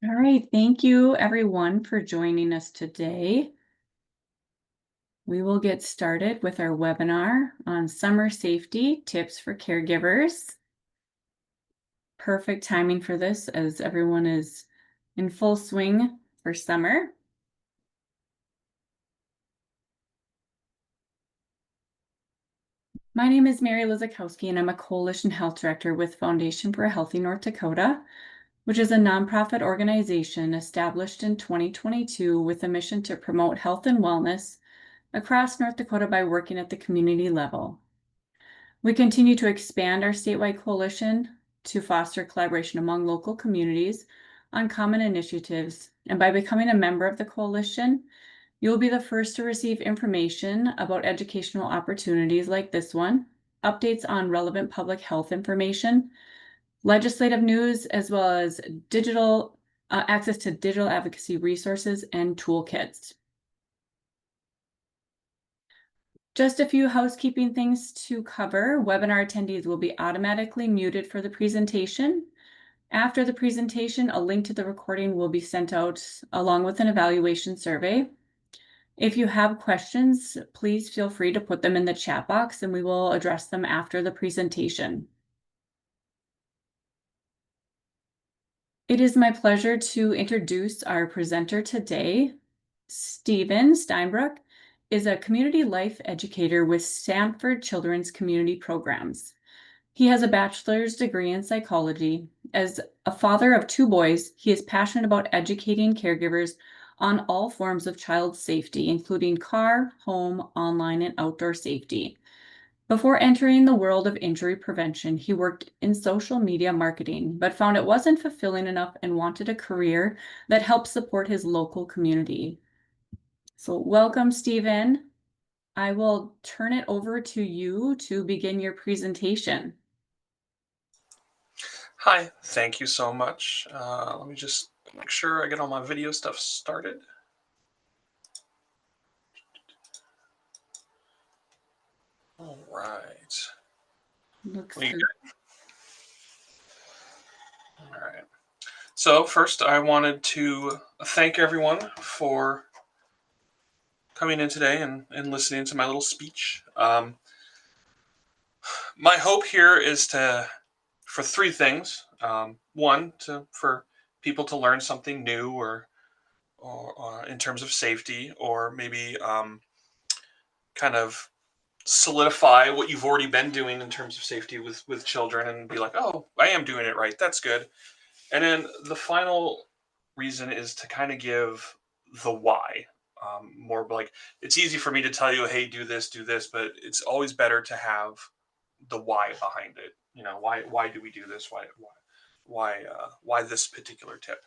All right, thank you everyone for joining us today. We will get started with our webinar on summer safety tips for caregivers. Perfect timing for this as everyone is in full swing for summer. My name is Mary Lizakowski, and I'm a Coalition Health Director with Foundation for a Healthy North Dakota, which is a nonprofit organization established in 2022 with a mission to promote health and wellness across North Dakota by working at the community level. We continue to expand our statewide coalition to foster collaboration among local communities on common initiatives, and by becoming a member of the coalition, you'll be the first to receive information about educational opportunities like this one, updates on relevant public health information, legislative news, as well as digital access to digital advocacy resources and toolkits. Just a few housekeeping things to cover. Webinar attendees will be automatically muted for the presentation. After the presentation, a link to the recording will be sent out along with an evaluation survey. If you have questions, please feel free to put them in the chat box and we will address them after the presentation. It is my pleasure to introduce our presenter today. Steven Steinbrueck is a community life educator with Sanford Children's Community Programs. He has a bachelor's degree in psychology. As a father of 2 boys, he is passionate about educating caregivers on all forms of child safety, including car, home, online, and outdoor safety. Before entering the world of injury prevention, he worked in social media marketing, but found it wasn't fulfilling enough and wanted a career that helped support his local community. So welcome, Steven. I will turn it over to you to begin your presentation. Hi, thank you so much. Let me just make sure I get all my video stuff started. All right. Looks We good. good? All right. So first, I wanted to thank everyone for coming in today and listening to my little speech. My hope here is for 3 things. One, for people to learn something new or in terms of safety, or maybe kind of solidify what you've already been doing in terms of safety with children and be like, oh, I am doing it right. That's good. And then the final reason is to kind of give the why. More like, it's easy for me to tell you, hey, do this, but it's always better to have the why behind it. You know, why do we do this? Why this particular tip?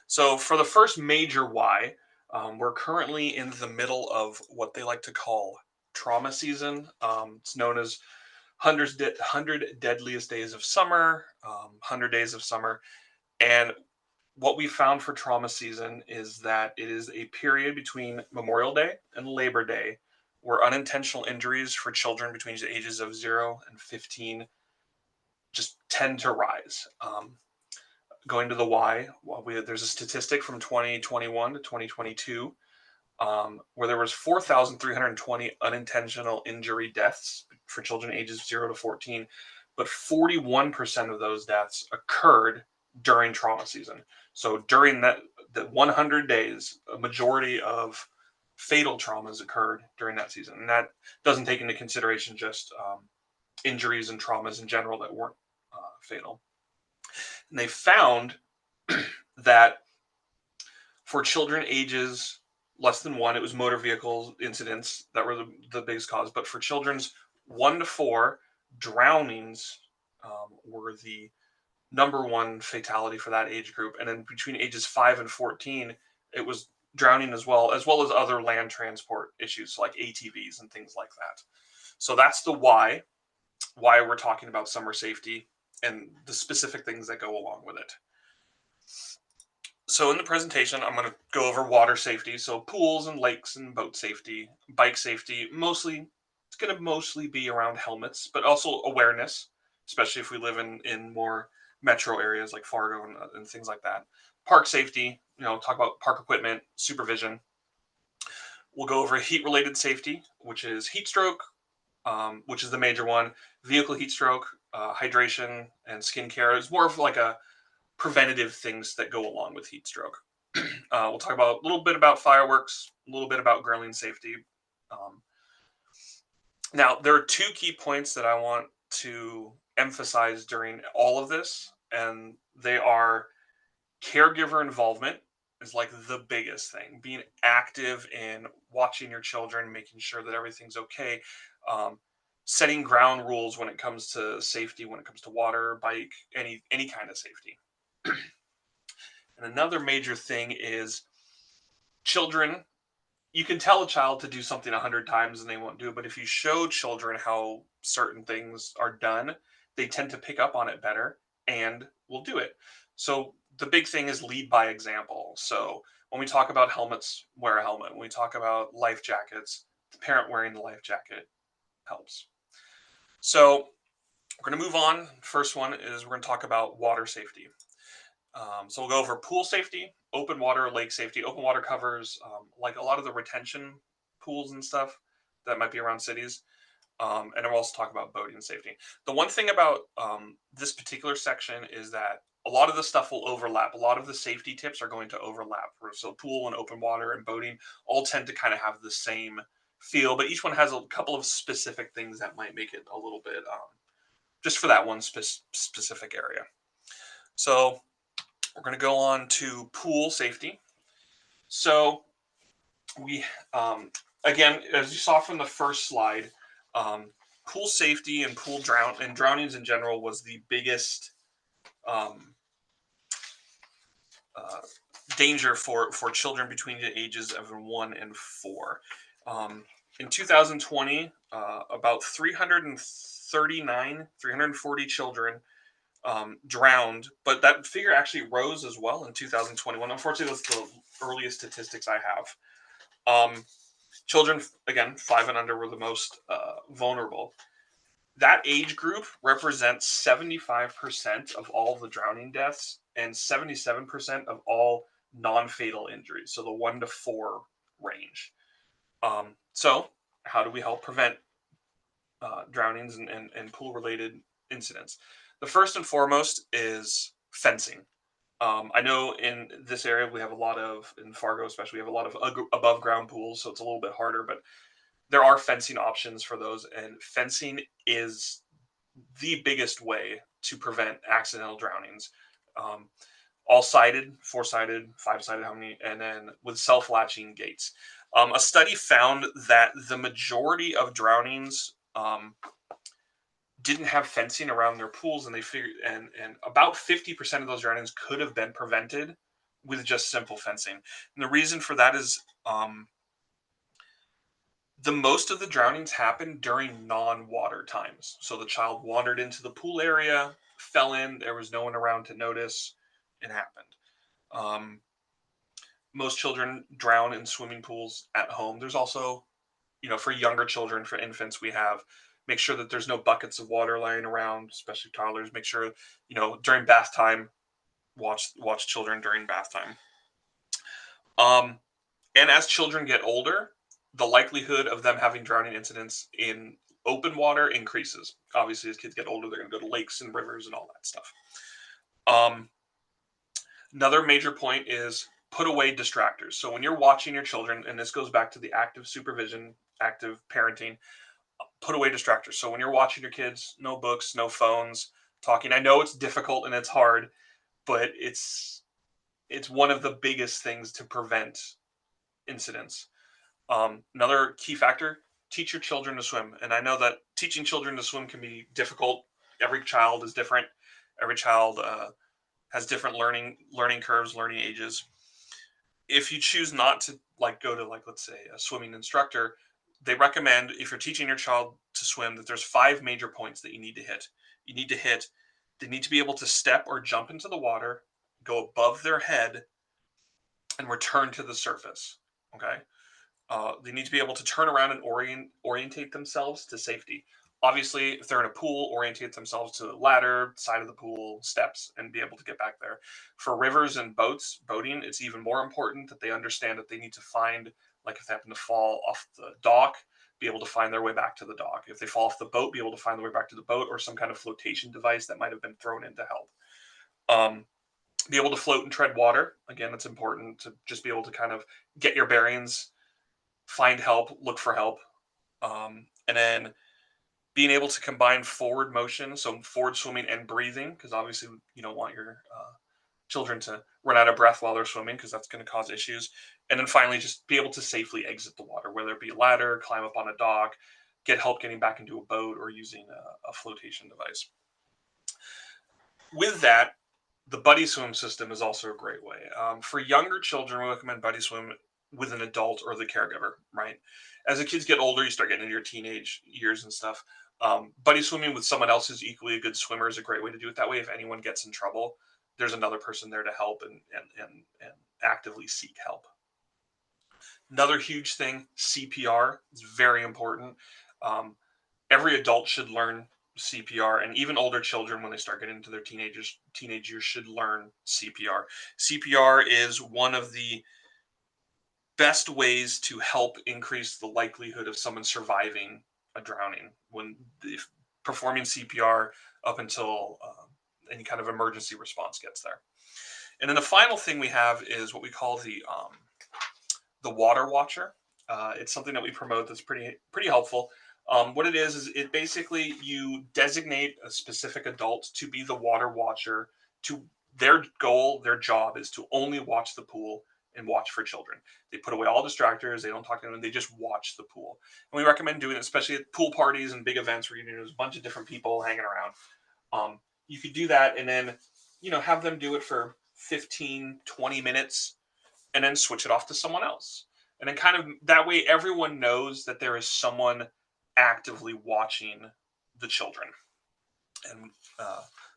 So for the first major why, we're currently in the middle of what they like to call trauma season. It's known as 100 Deadliest Days of Summer, 100 Days of Summer. And what we found for trauma season is that it is a period between Memorial Day and Labor Day where unintentional injuries for children between the ages of 0 and 15 just tend to rise. Going to the why, there's a statistic from 2021 to 2022 where there was 4,320 unintentional injury deaths for children ages 0 to 14, but 41% of those deaths occurred during trauma season. So during the 100 days, a majority of fatal traumas occurred during that season. And that doesn't take into consideration just injuries and traumas in general that weren't fatal. And they found that for children ages less than 1, it was motor vehicle incidents that were the biggest cause. But for children's 1 to 4, drownings were the number 1 fatality for that age group. And then between ages 5 and 14, it was drowning as well as other land transport issues like ATVs and things like that. So that's the why we're talking about summer safety and the specific things that go along with it. So in the presentation, I'm going to go over water safety, so pools and lakes and boat safety, bike safety. It's going to mostly be around helmets, but also awareness, especially if we live in more metro areas like Fargo and things like that. Park safety, talk about park equipment, supervision. We'll go over heat related safety, which is heat stroke, which is the major one, vehicle heat stroke, hydration, and skincare. It's more of like a preventative things that go along with heat stroke. We'll talk about a little bit about fireworks, a little bit about grilling safety. Um, Now, there are two key points that I want to emphasize during all of this, and they are caregiver involvement is like the biggest thing. Being active in watching your children, making sure that everything's okay, um, setting ground rules when it comes to safety, when it comes to water, bike, any kind of safety. And another major thing is children. You can tell a child to do something 100 times and they won't do it, but if you show children how certain things are done, they tend to pick up on it better and will do it. So the big thing is lead by example. So when we talk about helmets, wear a helmet. When we talk about life jackets, the parent wearing the life jacket helps. So we're going to move on. First one is we're going to talk about water safety. So we'll go over pool safety, open water, lake safety. Open water covers like a lot of the retention pools and stuff that might be around cities. And we'll also talk about boating safety. The one thing about this particular section is that a lot of the stuff will overlap. A lot of the safety tips are going to overlap. So pool and open water and boating all tend to kind of have the same feel, but each one has a couple of specific things that might make it a little bit just for that one specific area. So we're going to go on to pool safety. So we, again, as you saw from the first slide, um, pool safety and drownings in general was the biggest um, uh, danger for children between the ages of 1 and 4. In 2020, about 340 children drowned, but that figure actually rose as well in 2021. Unfortunately, that's the earliest statistics I have. Children, again, 5 and under were the most vulnerable. That age group represents 75% of all the drowning deaths and 77% of all non-fatal injuries. So the 1 to 4 range. So how do we help prevent drownings and pool-related incidents? The first and foremost is fencing. I know in this area we have a lot of, in Fargo especially, we have a lot of above ground pools, so it's a little bit harder, but there are fencing options for those, and fencing is the biggest way to prevent accidental drownings. Um, all sided, 4-sided, 5-sided, how many, and then with self latching gates. A study found that the majority of drownings didn't have fencing around their pools, and they figured, and about 50% of those drownings could have been prevented with just simple fencing. And the reason for that is the most of the drownings happen during non-water times. So the child wandered into the pool area, fell in, there was no one around to notice, it happened. Um, Most children drown in swimming pools at home. There's also, for younger children, for infants, we have make sure that there's no buckets of water lying around, especially toddlers. Make sure, during bath time, watch children during bath time. And as children get older, the likelihood of them having drowning incidents in open water increases. Obviously, as kids get older, they're going to go to lakes and rivers and all that stuff. Um, Another major point is put away distractors. So when you're watching your children, and this goes back to the active supervision, active parenting, put away distractors. So when you're watching your kids, no books, no phones, talking. I know it's difficult and it's hard, but it's one of the biggest things to prevent incidents. Another key factor: teach your children to swim. And I know that teaching children to swim can be difficult. Every child is different. Every child has different learning curves, learning ages. If you choose not to go to let's say a swimming instructor, they recommend, if you're teaching your child to swim, that there's 5 major points that you need to hit. You need to hit. They need to be able to step or jump into the water, go above their head, and return to the surface. Okay. They need to be able to turn around and orientate themselves to safety. Obviously, if they're in a pool, orientate themselves to the ladder, side of the pool, steps, and be able to get back there. For rivers and boating, it's even more important that they understand that they need to find, like if they happen to fall off the dock, be able to find their way back to the dock. If they fall off the boat, be able to find their way back to the boat or some kind of flotation device that might have been thrown in to help. Um, be able to float and tread water. Again, it's important to just be able to kind of get your bearings, find help, look for help. And then being able to combine forward motion, so forward swimming and breathing, because obviously you don't want your children to run out of breath while they're swimming, because that's going to cause issues. And then finally, just be able to safely exit the water, whether it be a ladder, climb up on a dock, get help getting back into a boat, or using a flotation device. With that, the buddy swim system is also a great way. For younger children, we recommend buddy swim with an adult or the caregiver, right? As the kids get older, you start getting into your teenage years and stuff. Buddy swimming with someone else who's equally a good swimmer is a great way to do it that way. If anyone gets in trouble, there's another person there to help and actively seek help. Another huge thing, CPR is very important. Um, every adult should learn CPR, and even older children, when they start getting into their teenage years, should learn CPR. CPR is one of the best ways to help increase the likelihood of someone surviving a drowning when performing CPR up until any kind of emergency response gets there. And then the final thing we have is what we call the water watcher. It's something that we promote that's pretty helpful. What it is it basically you designate a specific adult to be the water watcher. To their goal, their job is to only watch the pool and watch for children. They put away all distractors. They don't talk to them. They just watch the pool. And we recommend doing it, especially at pool parties and big events where there's a bunch of different people hanging around. You could do that and then have them do it for 15, 20 minutes and then switch it off to someone else. And then kind of that way everyone knows that there is someone actively watching the children. And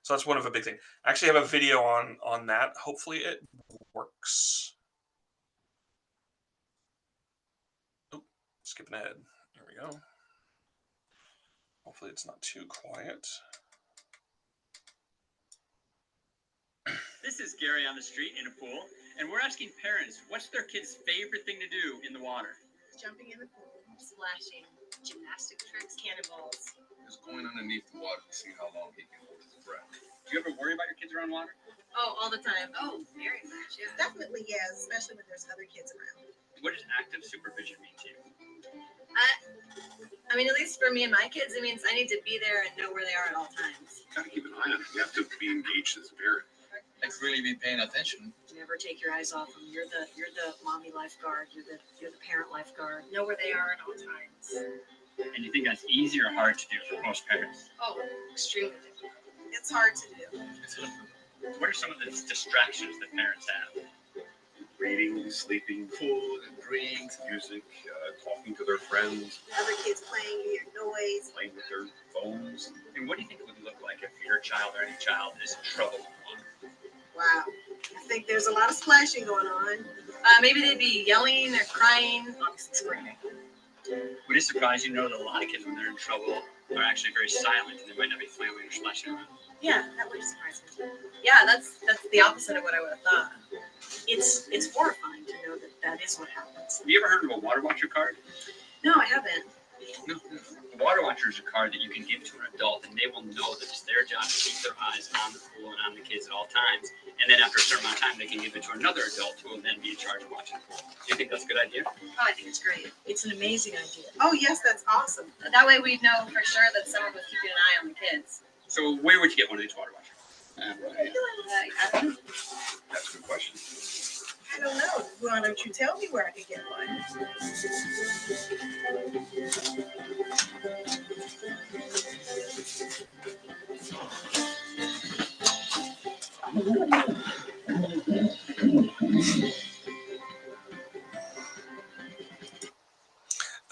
so that's one of a big thing. I actually have a video on that. Hopefully it works. Oh, skipping ahead. There we go. Hopefully it's not too quiet. This is Gary on the street in a pool, and we're asking parents, what's their kid's favorite thing to do in the water? Jumping in the pool, splashing, gymnastic tricks, cannonballs. Just going underneath the water to see how long he can hold his breath. Do you ever worry about your kids around water? Oh, all the time. Oh, very much, yeah. Definitely, yes, especially when there's other kids around. What does active supervision mean to you? I mean, at least for me and my kids, it means I need to be there and know where they are at all times. You gotta keep an eye on it. You have to be engaged as a parent. Like really be paying attention. Never take your eyes off them. You're the mommy lifeguard. You're the parent lifeguard. Know where they are at all times. And you think that's easy or hard to do for most parents? Oh, extremely difficult. It's hard to do. What are some of the distractions that parents have? Reading, sleeping, food and drinks, music, talking to their friends, Other kids playing, you hear noise. playing with their phones. And what do you think it would look like if your child or any child is in trouble in water? Wow. I think there's a lot of splashing going on. Maybe they'd be yelling or crying, obviously screaming. Would it surprise you to know that a lot of kids, when they're in trouble, are actually very silent and they might not be flailing or splashing around? Yeah, that would surprise me too. Yeah, that's the opposite of what I would have thought. It's horrifying to know that is what happens. Have you ever heard of a water watcher card? No, I haven't. No. A water watcher is a card that you can give to an adult, and they will know that it's their job to keep their eyes on the pool and on the kids at all times. And then after a certain amount of time, they can give it to another adult who will then be in charge of watching the pool. Do you think that's a good idea? Oh, I think it's great. It's an amazing idea. Oh, yes, that's awesome. That way we'd know for sure that someone was keeping an eye on the kids. So where would you get one of these water watchers? I don't know. That's a good question. I don't know. Why don't you tell me where I could get one?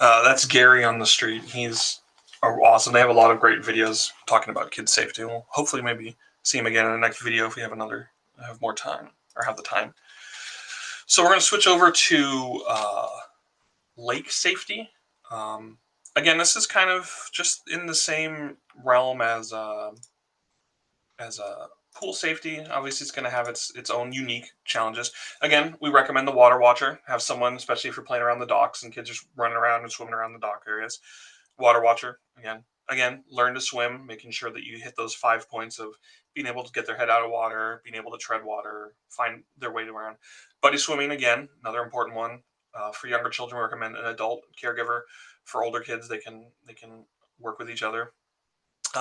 That's Gary on the street. He's awesome. They have a lot of great videos talking about kids safety. We'll hopefully maybe see him again in the next video if we have more time or have the time. So we're going to switch over to lake safety. Again, this is kind of just in the same realm as pool safety. Obviously, it's going to have its own unique challenges. Again, we recommend the water watcher. Have someone, especially if you're playing around the docks and kids are running around and swimming around the dock areas. Water watcher again, learn to swim, making sure that you hit those 5 points of being able to get their head out of water, being able to tread water, find their way around. Buddy swimming, again, another important one. For younger children, we recommend an adult caregiver. For older kids, they can work with each other.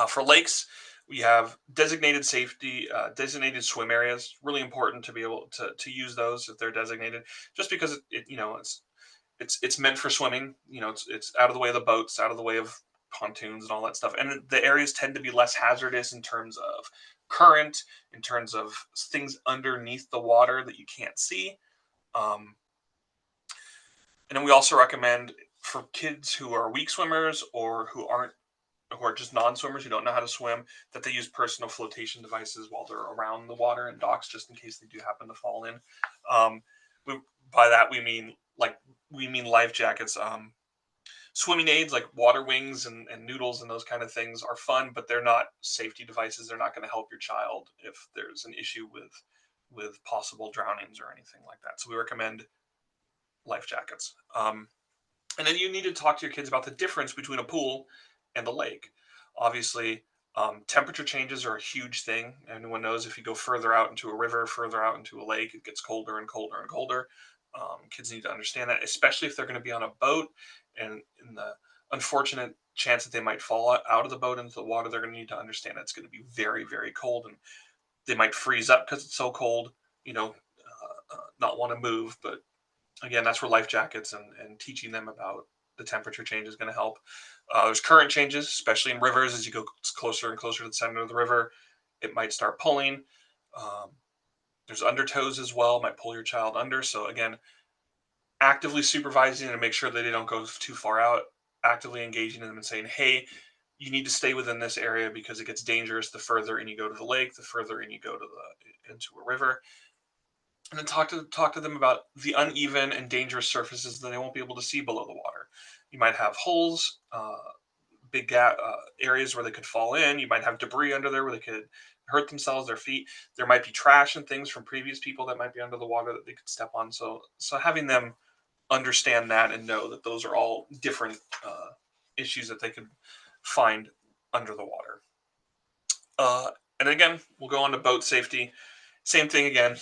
For lakes, we have designated swim areas. Really important to be able to use those if they're designated, just because it's meant for swimming. It's out of the way of the boats, out of the way of pontoons and all that stuff. And the areas tend to be less hazardous in terms of current, in terms of things underneath the water that you can't see. Um, and then we also recommend for kids who are weak swimmers or who are just non-swimmers who don't know how to swim, that they use personal flotation devices while they're around the water and docks, just in case they do happen to fall in. Um, we, by that we mean life jackets. Swimming aids like water wings and noodles and those kind of things are fun, but they're not safety devices. They're not going to help your child if there's an issue with possible drownings or anything like that. So we recommend life jackets. And then you need to talk to your kids about the difference between a pool and a lake. Obviously, temperature changes are a huge thing. Everyone knows if you go further out into a river, further out into a lake, it gets colder and colder and colder. Kids need to understand that, especially if they're going to be on a boat, and in the unfortunate chance that they might fall out of the boat into the water, they're going to need to understand that it's going to be very, very cold, and they might freeze up because it's so cold. Not want to move, but again, that's where life jackets and teaching them about the temperature change is going to help. There's current changes, especially in rivers. As you go closer and closer to the center of the river, it might start pulling. Um, there's undertows as well, might pull your child under. So again, actively supervising and make sure that they don't go too far out, actively engaging them and saying, hey, you need to stay within this area because it gets dangerous the further in you go to the lake, the further in you go into a river. And then talk to them about the uneven and dangerous surfaces that they won't be able to see below the water. You might have holes, big areas where they could fall in. You might have debris under there where they could hurt themselves, their feet. There might be trash and things from previous people that might be under the water that they could step on. So having them understand that and know that those are all different issues that they could find under the water. And again, we'll go on to boat safety. Same thing again.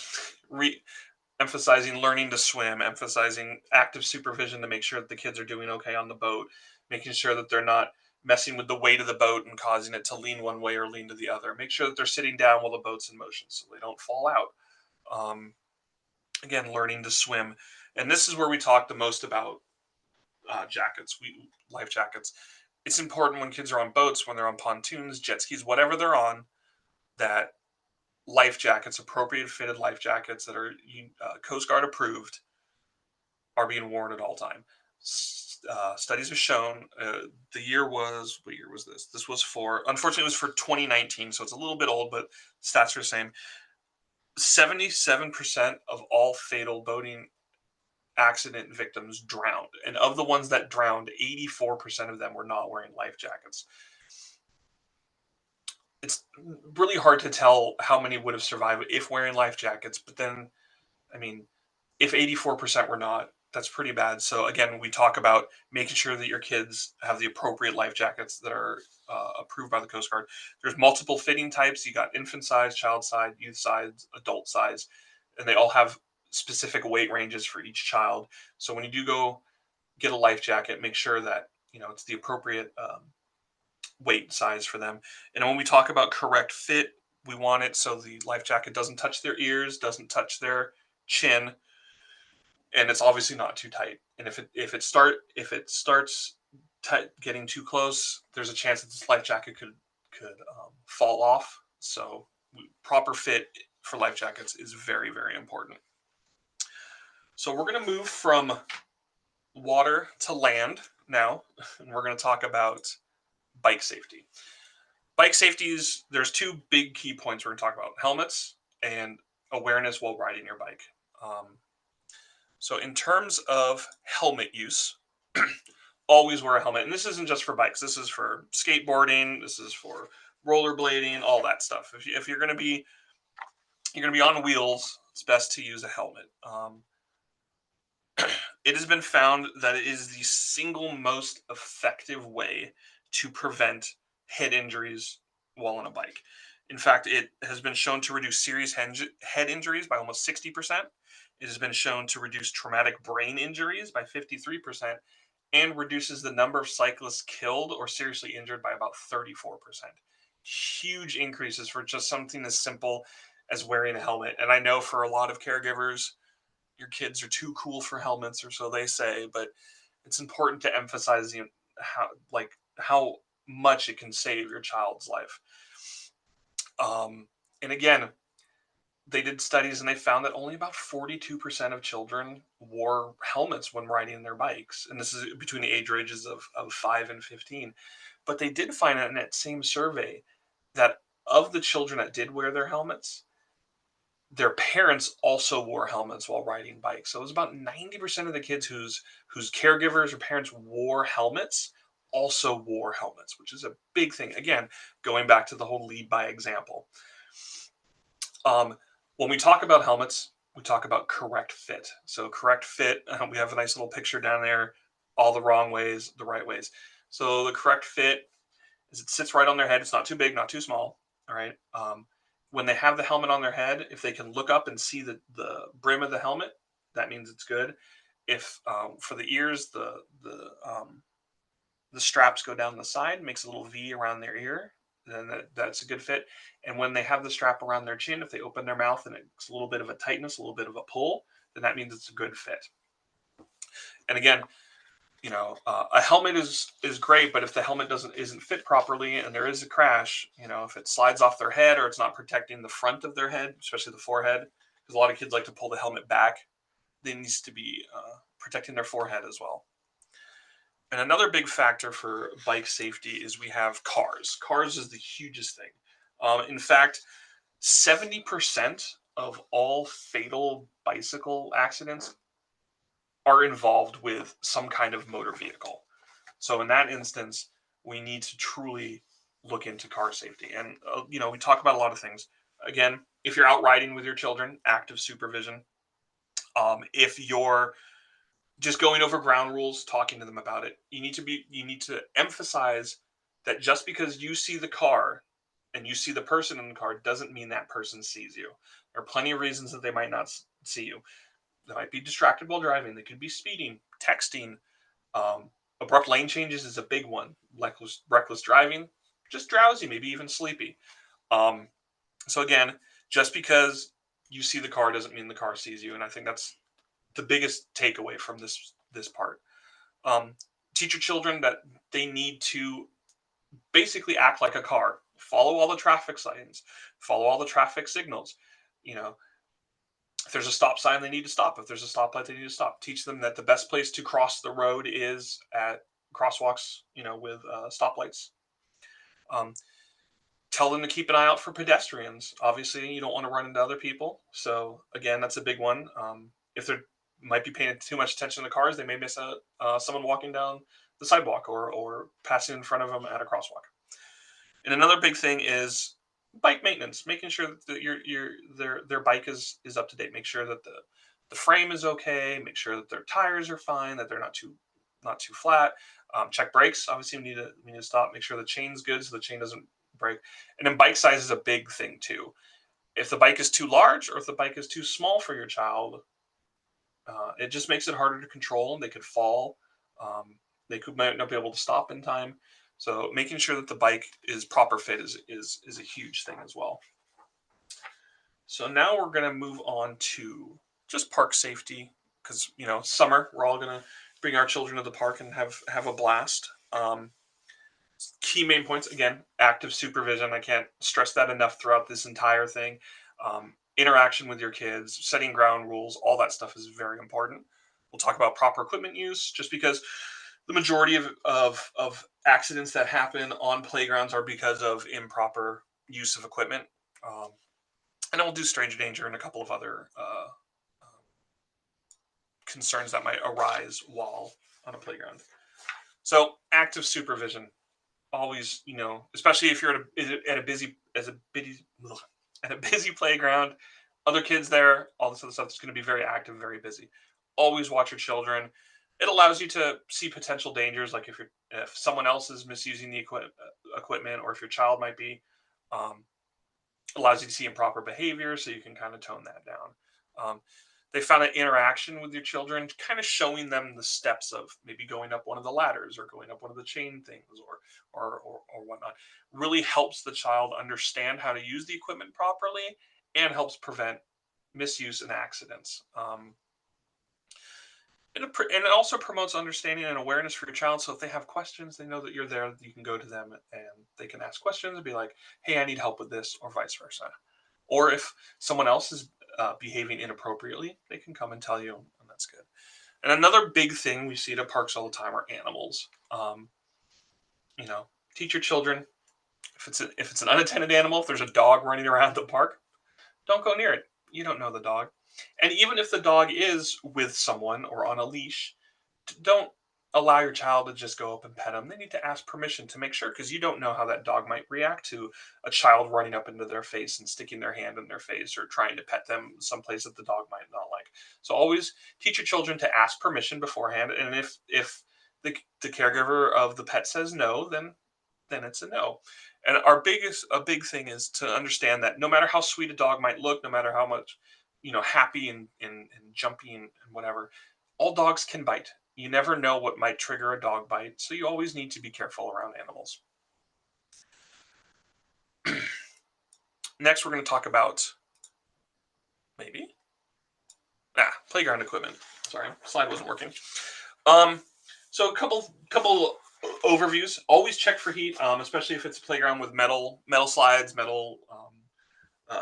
Emphasizing learning to swim, emphasizing active supervision to make sure that the kids are doing okay on the boat, making sure that they're not messing with the weight of the boat and causing it to lean one way or lean to the other. Make sure that they're sitting down while the boat's in motion so they don't fall out. Again, learning to swim. And this is where we talk the most about life jackets. It's important when kids are on boats, when they're on pontoons, jet skis, whatever they're on, that life jackets, appropriate fitted life jackets that are Coast Guard approved, are being worn at all time. Studies have shown what year was this? This was unfortunately, it was for 2019, so it's a little bit old, but stats are the same. 77% of all fatal boating accident victims drowned. And of the ones that drowned, 84% of them were not wearing life jackets. It's really hard to tell how many would have survived if wearing life jackets, but then, I mean, if 84% were not, that's pretty bad. So again, we talk about making sure that your kids have the appropriate life jackets that are approved by the Coast Guard. There's multiple fitting types. You got infant size, child size, youth size, adult size, and they all have specific weight ranges for each child. So when you do go get a life jacket, make sure that it's the appropriate weight size for them. And when we talk about correct fit, we want it so the life jacket doesn't touch their ears, doesn't touch their chin, and it's obviously not too tight. And if it starts getting too close, there's a chance that this life jacket could fall off. So proper fit for life jackets is very, very important. So we're going to move from water to land now, and we're going to talk about bike safety. Bike safety there's two big key points we're going to talk about: helmets and awareness while riding your bike. So in terms of helmet use, always wear a helmet. And this isn't just for bikes. This is for skateboarding. This is for rollerblading, all that stuff. If you're going to be on wheels, it's best to use a helmet. It has been found that it is the single most effective way to prevent head injuries while on a bike. In fact, it has been shown to reduce serious head injuries by almost 60%. It has been shown to reduce traumatic brain injuries by 53% and reduces the number of cyclists killed or seriously injured by about 34%. Huge increases for just something as simple as wearing a helmet. And I know for a lot of caregivers, your kids are too cool for helmets, or so they say, but it's important to emphasize how much it can save your child's life. And again, they did studies and they found that only about 42% of children wore helmets when riding their bikes. And this is between the age ranges of 5 and 15. But they did find in that same survey that of the children that did wear their helmets, their parents also wore helmets while riding bikes. So it was about 90% of the kids whose caregivers or parents wore helmets also wore helmets, which is a big thing. Again, going back to the whole lead by example. When we talk about helmets, we talk about correct fit. So correct fit, we have a nice little picture down there, all the wrong ways, the right ways. So the correct fit is it sits right on their head. It's not too big, not too small. All right. When they have the helmet on their head, if they can look up and see the brim of the helmet, that means it's good. If for the ears, the straps go down the side, makes a little V around their ear, then that's a good fit. And when they have the strap around their chin, if they open their mouth and it's a little bit of a tightness, a little bit of a pull, then that means it's a good fit. And again, a helmet is great, but if the helmet isn't fit properly and there is a crash, if it slides off their head or it's not protecting the front of their head, especially the forehead, because a lot of kids like to pull the helmet back, it needs to be protecting their forehead as well. And another big factor for bike safety is we have cars. Cars is the hugest thing. In fact, 70% of all fatal bicycle accidents are involved with some kind of motor vehicle. So in that instance, we need to truly look into car safety. And, we talk about a lot of things. Again, if you're out riding with your children, active supervision. If you're just going over ground rules, talking to them about it, you need to emphasize that just because you see the car and you see the person in the car doesn't mean that person sees you. There are plenty of reasons that they might not see you. They might be distracted while driving. They could be speeding, texting. Abrupt lane changes is a big one. Reckless driving, just drowsy, maybe even sleepy. So again, just because you see the car doesn't mean the car sees you. And I think that's the biggest takeaway from this part. Teach your children that they need to basically act like a car. Follow all the traffic signs. Follow all the traffic signals. If there's a stop sign, they need to stop. If there's a stoplight, they need to stop. Teach them that the best place to cross the road is at crosswalks, with stoplights. Tell them to keep an eye out for pedestrians. Obviously, you don't want to run into other people. So again, that's a big one. If they might be paying too much attention to the cars, they may miss someone walking down the sidewalk or passing in front of them at a crosswalk. And another big thing is bike maintenance, making sure that their bike is up to date. Make sure that the frame is okay. Make sure that their tires are fine, that they're not too flat. Check brakes. Obviously, we need to stop. Make sure the chain's good so the chain doesn't break. And then bike size is a big thing too. If the bike is too large or if the bike is too small for your child, it just makes it harder to control. They could fall. They might not be able to stop in time. So making sure that the bike is proper fit is a huge thing as well. So now we're going to move on to just park safety because, summer, we're all going to bring our children to the park and have a blast. Key main points, again, active supervision. I can't stress that enough throughout this entire thing. Interaction with your kids, setting ground rules, all that stuff is very important. We'll talk about proper equipment use just because the majority of accidents that happen on playgrounds are because of improper use of equipment. And then we'll do stranger danger and a couple of other concerns that might arise while on a playground. So active supervision, always, especially if you're at a busy playground, other kids there, all this other stuff is going to be very active, very busy. Always watch your children. It allows you to see potential dangers, like if someone else is misusing the equipment, or if your child might be. Um, Allows you to see improper behavior, so you can kind of tone that down. They found that interaction with your children, kind of showing them the steps of maybe going up one of the ladders or going up one of the chain things, or whatnot, really helps the child understand how to use the equipment properly, and helps prevent misuse and accidents. And it also promotes understanding and awareness for your child. So if they have questions, they know that you're there. You can go to them and they can ask questions and be like, "Hey, I need help with this," or vice versa. Or if someone else is behaving inappropriately, they can come and tell you, and that's good. And another big thing we see at parks all the time are animals. You know, teach your children, if it's an unattended animal, if there's a dog running around the park, don't go near it. You don't know the dog. And even if the dog is with someone or on a leash, don't allow your child to just go up and pet them. They need to ask permission to make sure, because you don't know how that dog might react to a child running up into their face and sticking their hand in their face, or trying to pet them someplace that the dog might not like. So always teach your children to ask permission beforehand. And if the caregiver of the pet says no, then it's a no. And a big thing is to understand that no matter how sweet a dog might look, no matter how much, happy and jumpy and whatever, all dogs can bite. You never know what might trigger a dog bite, so you always need to be careful around animals. Next, we're going to talk about playground equipment. Sorry, slide wasn't working. So a couple overviews. Always check for heat, especially if it's a playground with metal slides, metal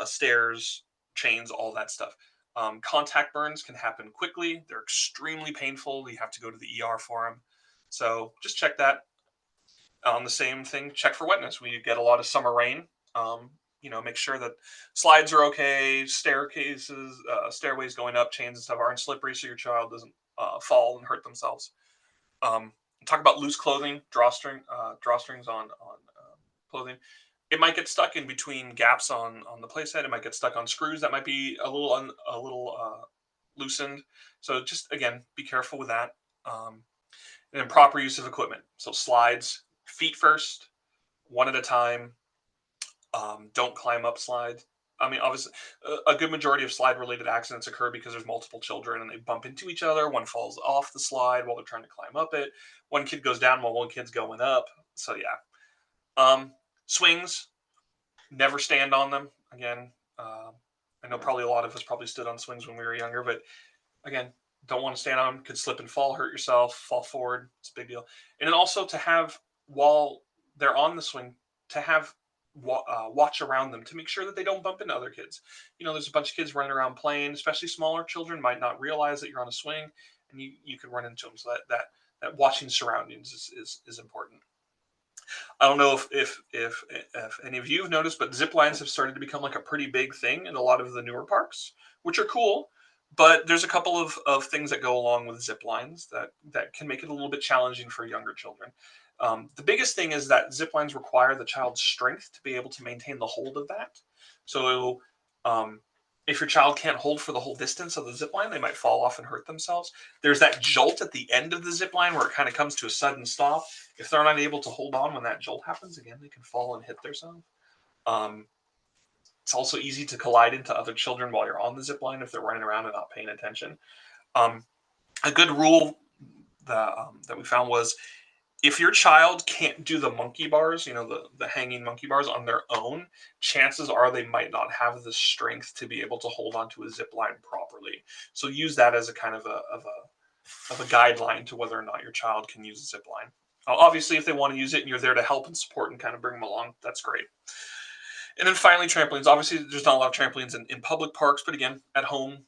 stairs, chains, all that stuff. Contact burns can happen quickly. They're extremely painful. You have to go to the ER for them. So just check that. On the same thing, check for wetness. We get a lot of summer rain. Make sure that slides are okay, staircases, stairways going up, chains and stuff aren't slippery, so your child doesn't fall and hurt themselves. Talk about loose clothing, drawstrings on clothing. It might get stuck in between gaps on the playset. It might get stuck on screws that might be a little loosened. So just, again, be careful with that. And proper use of equipment. So slides, feet first, one at a time. Don't climb up slides. I mean, obviously, a good majority of slide-related accidents occur because there's multiple children and they bump into each other. One falls off the slide while they're trying to climb up it. One kid goes down while one kid's going up. So yeah. Swings, never stand on them. Again, I know probably a lot of us probably stood on swings when we were younger, but again, don't want to stand on them. Could slip and fall, hurt yourself, fall forward. It's a big deal. And then also to have, while they're on the swing, to have watch around them to make sure that they don't bump into other kids. There's a bunch of kids running around playing, especially smaller children might not realize that you're on a swing, and you could run into them. So that watching surroundings is important. I don't know if any of you have noticed, but zip lines have started to become like a pretty big thing in a lot of the newer parks, which are cool. But there's a couple of things that go along with zip lines that can make it a little bit challenging for younger children. The biggest thing is that zip lines require the child's strength to be able to maintain the hold of that. So if your child can't hold for the whole distance of the zip line, they might fall off and hurt themselves. There's that jolt at the end of the zip line where it kind of comes to a sudden stop. If they're not able to hold on when that jolt happens, again, they can fall and hit themselves. It's also easy to collide into other children while you're on the zip line if they're running around and not paying attention. A good rule that we found was, if your child can't do the monkey bars, the hanging monkey bars on their own, chances are they might not have the strength to be able to hold onto a zip line properly. So use that as a kind of a guideline to whether or not your child can use a zip line. Obviously, if they want to use it and you're there to help and support and kind of bring them along, that's great. And then finally, trampolines. Obviously, there's not a lot of trampolines in public parks, but again, at home,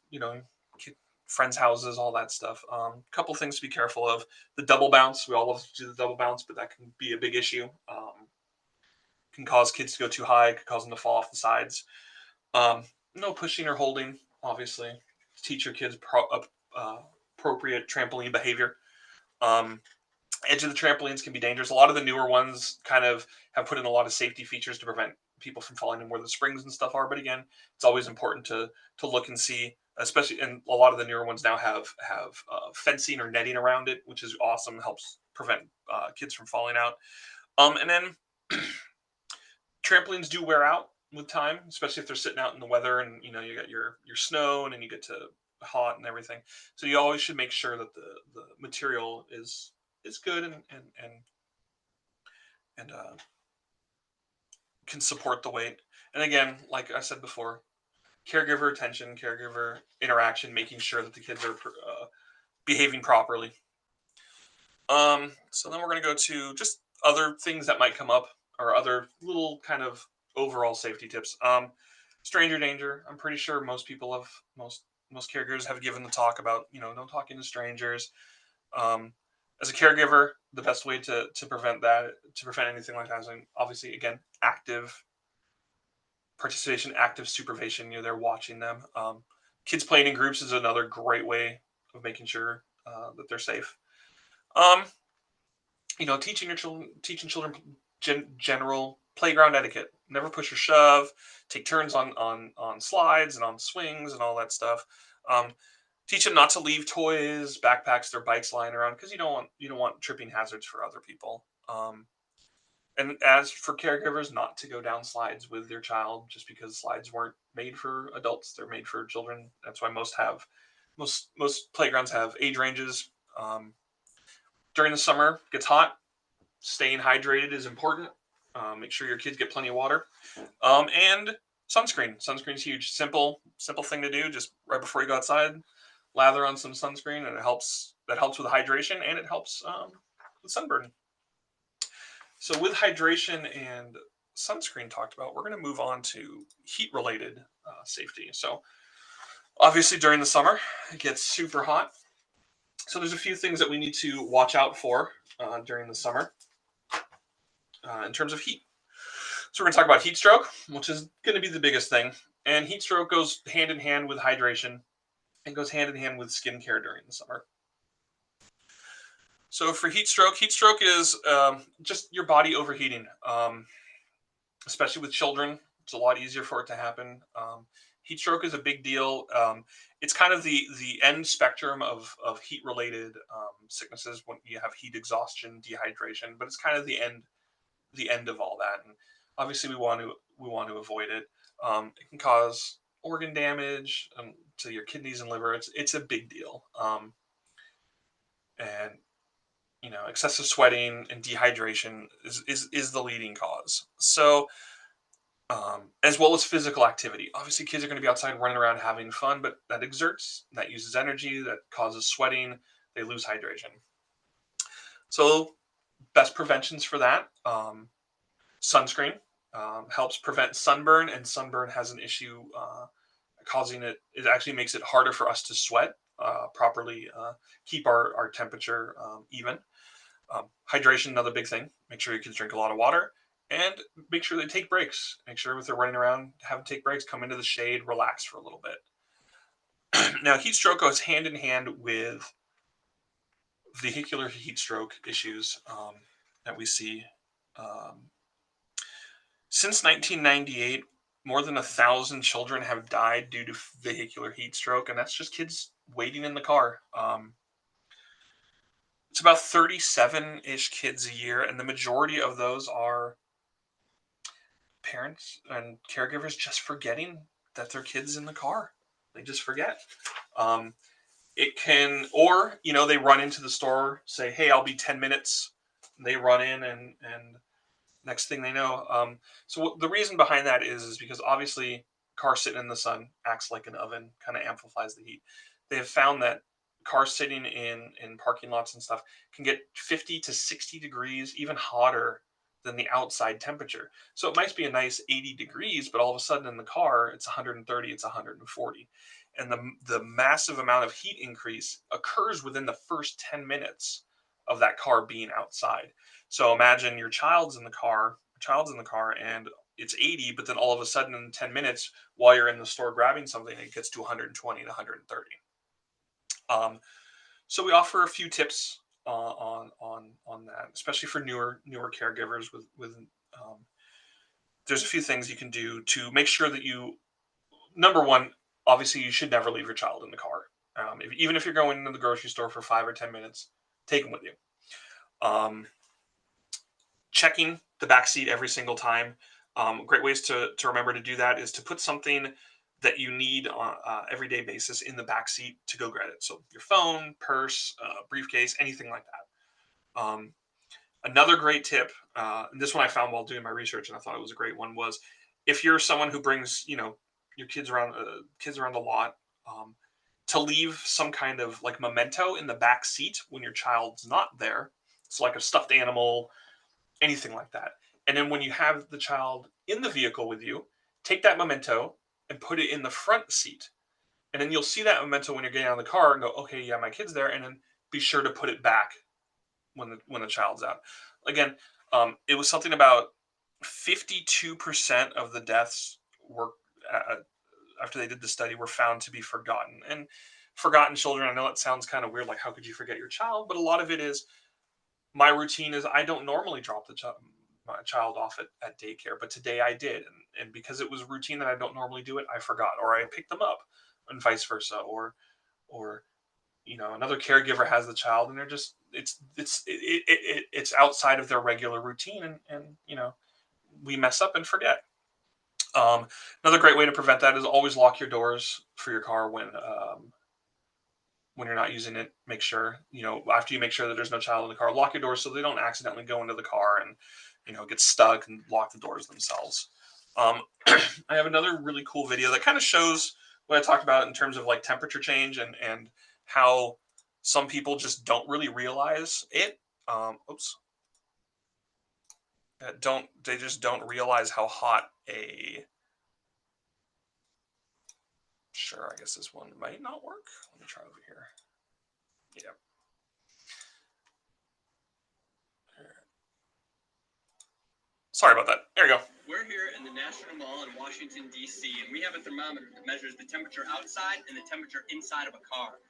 friends' houses, all that stuff. Couple things to be careful of. The double bounce. We all love to do the double bounce, but that can be a big issue. Can cause kids to go too high. Could cause them to fall off the sides. No pushing or holding, obviously. Teach your kids appropriate trampoline behavior. Edge of the trampolines can be dangerous. A lot of the newer ones kind of have put in a lot of safety features to prevent people from falling in where the springs and stuff are. But again, it's always important to look and see, especially, and a lot of the newer ones now have fencing or netting around it, which is awesome. Helps prevent kids from falling out. And then trampolines do wear out with time, especially if they're sitting out in the weather, and you got your snow, and then you get to hot and everything. So you always should make sure that the material is good and can support the weight. And again, like I said before, caregiver attention, caregiver interaction, making sure that the kids are behaving properly. So then we're going to go to just other things that might come up, or other little kind of overall safety tips. Stranger danger. I'm pretty sure most people have most caregivers have given the talk about no talking to strangers. As a caregiver, the best way to prevent that, to prevent anything like that, is obviously, again, active participation, active supervision. They're watching them. Kids playing in groups is another great way of making sure that they're safe. Teaching children general playground etiquette. Never push or shove. Take turns on slides and on swings and all that stuff. Teach them not to leave toys, backpacks, their bikes lying around, because you don't want tripping hazards for other people. And as for caregivers, not to go down slides with their child, just because slides weren't made for adults; they're made for children. That's why most playgrounds have age ranges. During the summer, it gets hot. Staying hydrated is important. Make sure your kids get plenty of water. And sunscreen. Sunscreen is huge. Simple thing to do. Just right before you go outside, lather on some sunscreen, and it helps. That helps with hydration, and it helps with sunburn. So with hydration and sunscreen talked about, we're going to move on to heat-related safety. So obviously during the summer, it gets super hot. So there's a few things that we need to watch out for during the summer in terms of heat. So we're going to talk about heat stroke, which is going to be the biggest thing. And heat stroke goes hand in hand with hydration and goes hand in hand with skincare during the summer. So for heat stroke is just your body overheating, especially with children. It's a lot easier for it to happen. Heat stroke is a big deal. It's kind of the end spectrum of heat-related sicknesses when you have heat exhaustion, dehydration, but it's kind of the end of all that. And obviously, we want to avoid it. It can cause organ damage to your kidneys and liver. It's a big deal. And excessive sweating and dehydration is the leading cause. So, as well as physical activity. Obviously, kids are going to be outside running around having fun, but that exerts, that uses energy, that causes sweating. They lose hydration. So, best preventions for that: sunscreen helps prevent sunburn, and sunburn has an issue causing it. It actually makes it harder for us to sweat properly, keep our temperature even. Hydration, another big thing. Make sure your kids drink a lot of water, and make sure they take breaks. Make sure if they're running around, have them take breaks, come into the shade, relax for a little bit. Now, heat stroke goes hand in hand with vehicular heat stroke issues that we see. Since 1998, more than 1,000 children have died due to vehicular heat stroke, and that's just kids waiting in the car. It's about 37-ish kids a year, and the majority of those are parents and caregivers just forgetting that their kid's in the car. They just forget. It can, or, they run into the store, say, hey, I'll be 10 minutes. They run in and next thing they know. So the reason behind that is because obviously car sitting in the sun acts like an oven, kind of amplifies the heat. They have found that cars sitting in parking lots and stuff can get 50 to 60 degrees, even hotter than the outside temperature. So it might be a nice 80 degrees, but all of a sudden in the car, it's 130, it's 140. And the massive amount of heat increase occurs within the first 10 minutes of that car being outside. So imagine your child's in the car, and it's 80, but then all of a sudden in 10 minutes, while you're in the store grabbing something, it gets to 120 to 130. So we offer a few tips on that, especially for newer caregivers. There's a few things you can do to make sure that number one, obviously you should never leave your child in the car. Even if you're going into the grocery store for 5 or 10 minutes, take them with you. Checking the back seat every single time. Great ways to remember to do that is to put something that you need on everyday basis in the back seat to go get it. So your phone, purse, briefcase, anything like that. Another great tip, and this one I found while doing my research, and I thought it was a great one, was if you're someone who brings, your kids around the lot, to leave some kind of like memento in the back seat when your child's not there. So like a stuffed animal, anything like that. And then when you have the child in the vehicle with you, take that memento and put it in the front seat. And then you'll see that memento when you're getting out of the car and go, okay, yeah, my kid's there. And then be sure to put it back when the child's out. Again, it was something about 52% of the deaths were after they did the study were found to be forgotten. And forgotten children, I know it sounds kind of weird, like how could you forget your child? But a lot of it is my routine is I don't normally drop my child off at daycare, but today I did, and because it was routine that I don't normally do it, I forgot, or I picked them up, and vice versa, or another caregiver has the child, and they're just it's outside of their regular routine, and we mess up and forget. Another great way to prevent that is always lock your doors for your car when you're not using it. Make sure, after you make sure that there's no child in the car, lock your doors so they don't accidentally go into the car and, get stuck and lock the doors themselves. I have another really cool video that kind of shows what I talked about in terms of like temperature change and how some people just don't really realize it. They just don't realize how hot Sure, I guess this one might not work. Let me try over here. Yeah. Sorry about that. There you go. We're here in the National Mall in Washington, D.C., and we have a thermometer that measures the temperature outside and the temperature inside of a car.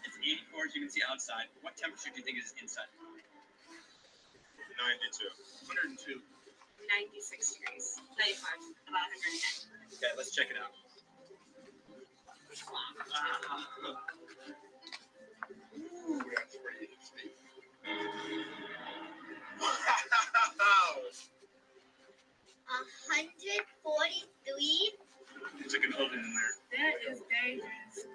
It's 84, as you can see outside. What temperature do you think is inside? 92. 102. 96 degrees. 95. About 110. Okay, let's check it out. Ooh, that's pretty interesting. Wow. 143. It's like an oven in there. That is dangerous.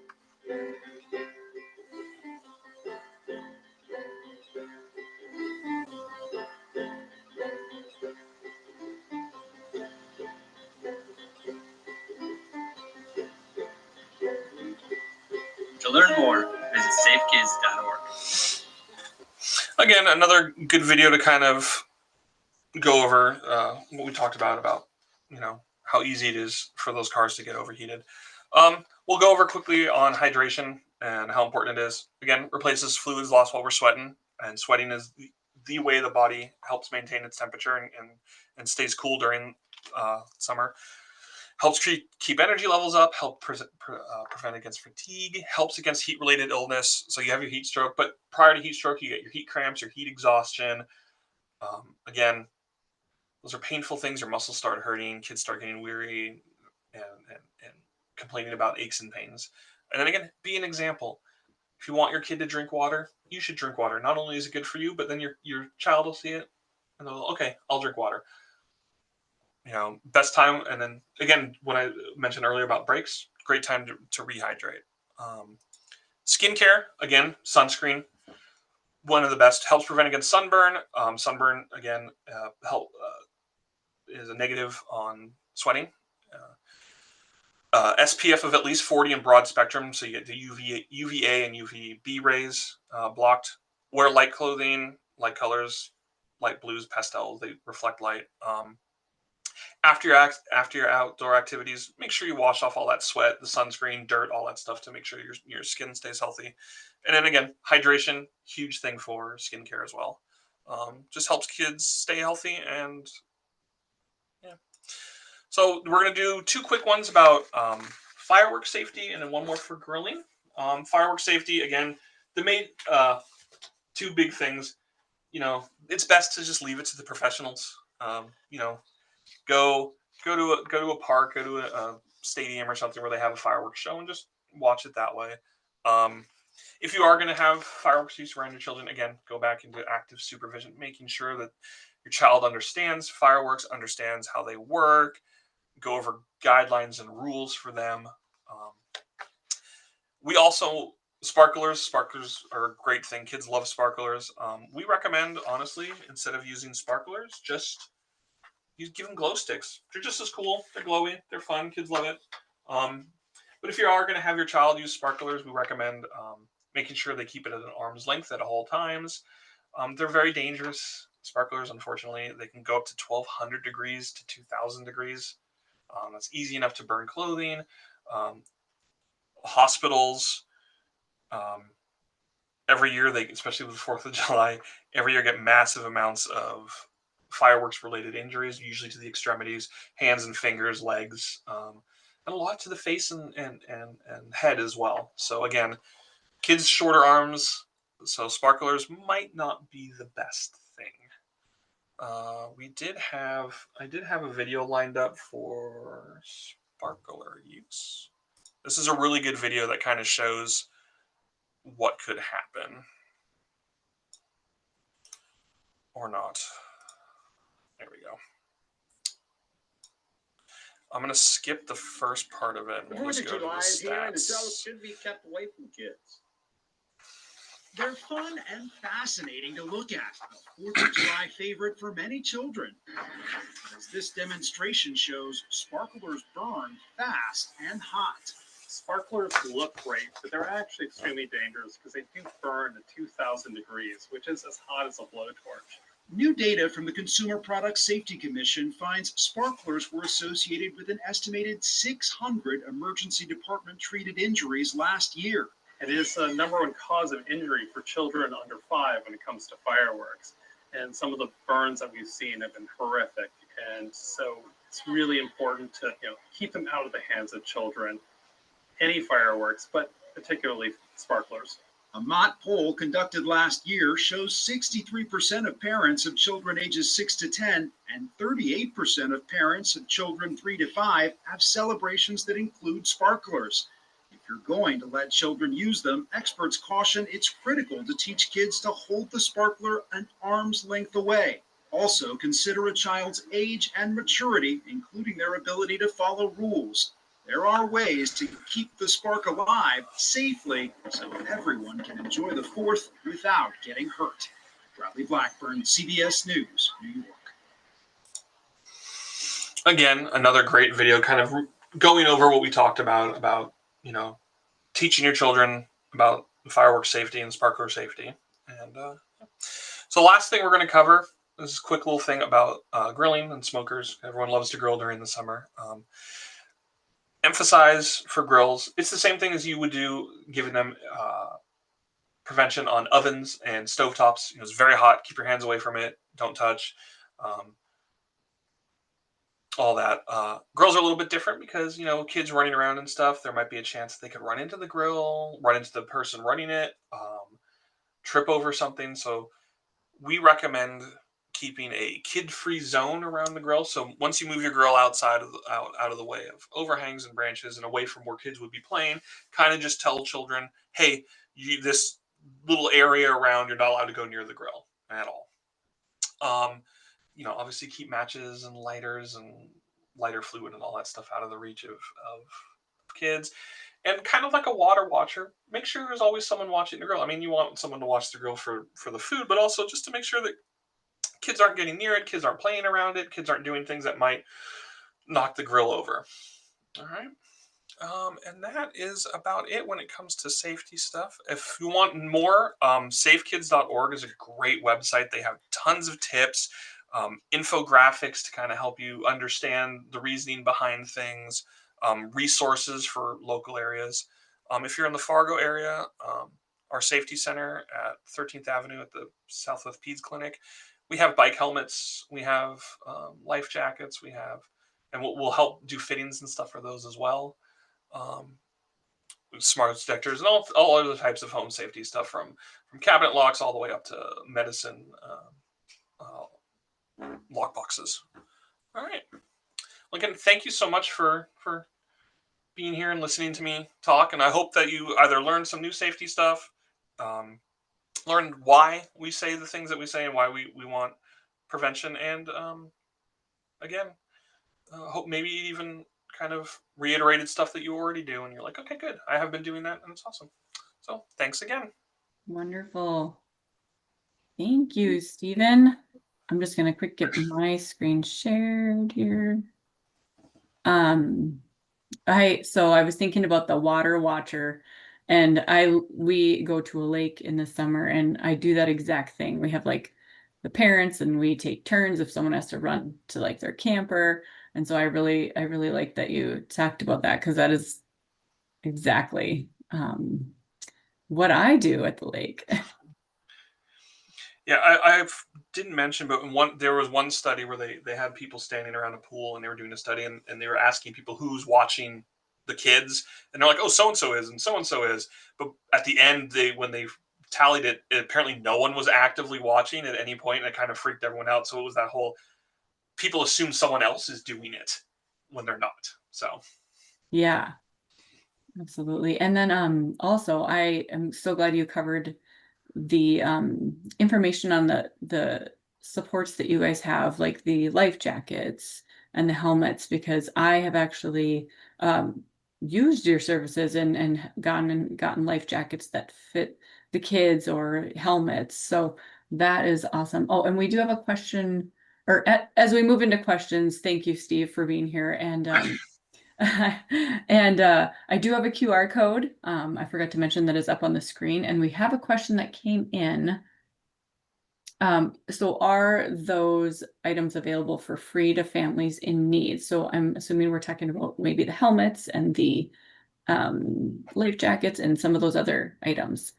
To learn more, visit safekids.org. Again, another good video to kind of go over what we talked about how easy it is for those cars to get overheated. We'll go over quickly on hydration and how important it is. Again, replaces fluids lost while we're sweating, and sweating is the way the body helps maintain its temperature and stays cool during summer. Helps keep energy levels up, help prevent against fatigue, helps against heat-related illness. So you have your heat stroke, but prior to heat stroke, you get your heat cramps, your heat exhaustion. Again, those are painful things. Your muscles start hurting, kids start getting weary and complaining about aches and pains. And then again, be an example. If you want your kid to drink water, you should drink water. Not only is it good for you, but then your child will see it and they'll, okay, I'll drink water. Best time. And then again, when I mentioned earlier about breaks, great time to rehydrate. Skincare, again, sunscreen, one of the best. Helps prevent against sunburn. Sunburn, again, is a negative on sweating. SPF of at least 40 in broad spectrum, so you get the UVA and UVB rays blocked. Wear light clothing, light colors, light blues, pastels. They reflect light. After your outdoor activities, make sure you wash off all that sweat, the sunscreen, dirt, all that stuff to make sure your skin stays healthy. And then again, hydration, huge thing for skincare as well. Just helps kids stay healthy. And yeah. So we're going to do two quick ones about fireworks safety and then one more for grilling. Fireworks safety, again, the main two big things. It's best to just leave it to the professionals. Go go to a park, go to a stadium or something where they have a fireworks show, and just watch it that way. Um, if you are going to have fireworks use around your children, again, go back into active supervision, making sure that your child understands fireworks, understands how they work, go over guidelines and rules for them. Um, we also sparklers are a great thing. Kids love sparklers. We recommend, honestly, instead of using sparklers, just you give them glow sticks. They're just as cool. They're glowy. They're fun. Kids love it. Um, but if you are going to have your child use sparklers, we recommend making sure they keep it at an arm's length at all times. They're very dangerous. Sparklers, unfortunately, they can go up to 1,200 degrees to 2,000 degrees. That's easy enough to burn clothing. Um, Hospitals, um, every year, especially with the 4th of July, every year get massive amounts of fireworks related injuries, usually to the extremities, hands and fingers, legs, and a lot to the face and head as well. So again, kids shorter arms, so sparklers might not be the best thing. I did have a video lined up for sparkler use. This is a really good video that kind of shows what could happen or not. There we go. I'm going to skip the first part of it. The We'll 4th just of go to July the is here, and stats. adults should be kept away from kids. They're fun and fascinating to look at. A 4th of July favorite for many children. As this demonstration shows, sparklers burn fast and hot. Sparklers look great, but they're actually extremely dangerous because they do burn to 2,000 degrees, which is as hot as a blowtorch. New data from the Consumer Product Safety Commission finds sparklers were associated with an estimated 600 emergency department treated injuries last year. It is the number one cause of injury for children under 5 when it comes to fireworks. And some of the burns that we've seen have been horrific. And so it's really important to keep them out of the hands of children. Any fireworks, but particularly sparklers. A Mott poll conducted last year shows 63% of parents of children ages 6 to 10 and 38% of parents of children 3 to 5 have celebrations that include sparklers. If you're going to let children use them, experts caution it's critical to teach kids to hold the sparkler an arm's length away. Also, consider a child's age and maturity, including their ability to follow rules. There are ways to keep the spark alive safely so everyone can enjoy the 4th without getting hurt. Bradley Blackburn, CBS News, New York. Again, another great video kind of going over what we talked about, teaching your children about fireworks safety and sparkler safety. And so last thing we're going to cover is a quick little thing about grilling and smokers. Everyone loves to grill during the summer. Emphasize for grills, it's the same thing as you would do giving them prevention on ovens and stovetops. It's very hot. Keep your hands away from it. Don't touch. All that. Grills are a little bit different because, kids running around and stuff, there might be a chance they could run into the grill, run into the person running it, trip over something. So we recommend keeping a kid-free zone around the grill. So once you move your grill out of the way of overhangs and branches and away from where kids would be playing, kind of just tell children, hey, this little area around, you're not allowed to go near the grill at all. Obviously keep matches and lighters and lighter fluid and all that stuff out of the reach of kids. And kind of like a water watcher, make sure there's always someone watching the grill. I mean, you want someone to watch the grill for the food, but also just to make sure that kids aren't getting near it, kids aren't playing around it, kids aren't doing things that might knock the grill over. All right. And that is about it when it comes to safety stuff. If you want more, safekids.org is a great website. They have tons of tips, infographics to kind of help you understand the reasoning behind things, resources for local areas. If you're in the Fargo area, our safety center at 13th Avenue at the Southwest Peds Clinic, we have bike helmets, we have life jackets, and we'll help do fittings and stuff for those as well. smart detectors and all other types of home safety stuff, from cabinet locks all the way up to medicine lock boxes. All right. Well, again, thank you so much for being here and listening to me talk. And I hope that you either learned some new safety stuff, learned why we say the things that we say and why we want prevention. And again, hope maybe even kind of reiterated stuff that you already do. And you're like, okay, good. I have been doing that and it's awesome. So thanks again. Wonderful. Thank you, Steven. I'm just going to quick get my screen shared here. So I was thinking about the water watcher, and we go to a lake in the summer, and I do that exact thing. We have like the parents, and we take turns if someone has to run to like their camper. And so I really like that you talked about that, because that is exactly what I do at the lake. Yeah, I didn't mention, but there was one study where they had people standing around a pool and they were doing a study, and they were asking people who's watching the kids, and they're like, oh, so and so is, and so is. But at the end, when they tallied it, apparently no one was actively watching at any point, and it kind of freaked everyone out. So it was that whole, people assume someone else is doing it when they're not. So Yeah, absolutely. And then also I am so glad you covered the information on the supports that you guys have, like the life jackets and the helmets, because I have actually used your services and gotten life jackets that fit the kids, or helmets. So that is awesome. Oh, and we do have a question, or as we move into questions, thank you, Steve, for being here. And and I do have a QR code. I forgot to mention that is up on the screen, and we have a question that came in. So are those items available for free to families in need? So I'm assuming we're talking about maybe the helmets and the life jackets and some of those other items.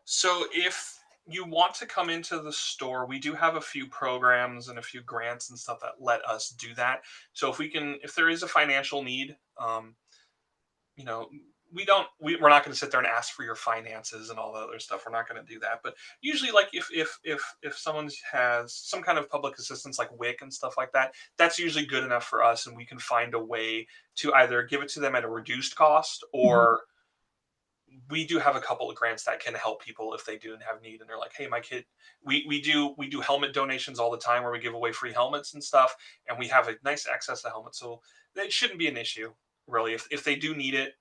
So if you want to come into the store, we do have a few programs and a few grants and stuff that let us do that. So if there is a financial need, you know, we're not going to sit there and ask for your finances and all the other stuff. We're not going to do that. But usually, like if someone has some kind of public assistance like WIC and stuff like that, that's usually good enough for us, and we can find a way to either give it to them at a reduced cost, or we do have a couple of grants that can help people if they do have need, and they're like, hey, my kid, we do helmet donations all the time where we give away free helmets and stuff, and we have a nice access to helmets, so it shouldn't be an issue really. If they do need it,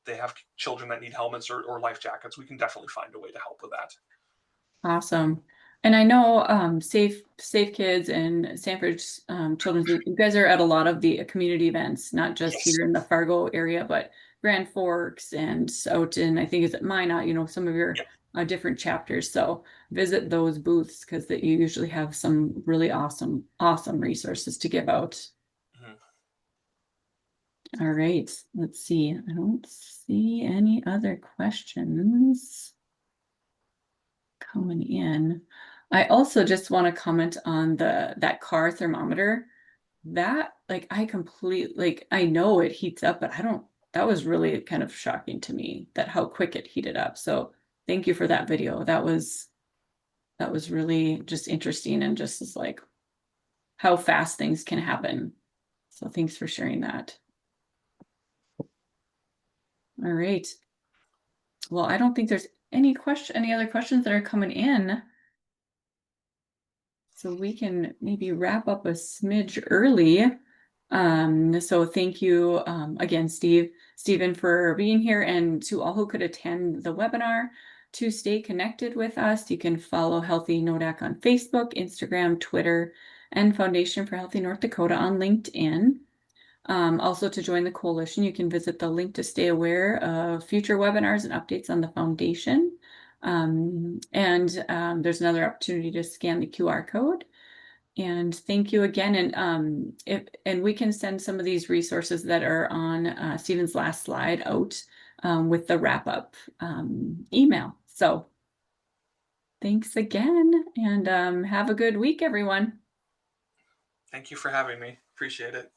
they have children that need helmets or life jackets, we can definitely find a way to help with that. Awesome. And I know Safe Kids and Sanford's Children's, you guys are at a lot of the community events, not just Yes. here in the Fargo area, but Grand Forks and out in, I think, is it Minot, some of your different chapters. So visit those booths, because that you usually have some really awesome resources to give out. All right, let's see. I don't see any other questions coming in. I also just want to comment on that car thermometer. That, like, I know it heats up, but that was really kind of shocking to me, that how quick it heated up. So thank you for that video. That was really just interesting, and just is like how fast things can happen. So thanks for sharing that. All right. Well, I don't think there's any other questions that are coming in. So we can maybe wrap up a smidge early. So thank you again, Steven, for being here, and to all who could attend the webinar. To stay connected with us, you can follow Healthy NODAC on Facebook, Instagram, Twitter, and Foundation for Healthy North Dakota on LinkedIn. Also, to join the coalition, you can visit the link to stay aware of future webinars and updates on the foundation. There's another opportunity to scan the QR code. And thank you again. And we can send some of these resources that are on Steven's last slide out with the wrap up email. So thanks again, and have a good week, everyone. Thank you for having me. Appreciate it.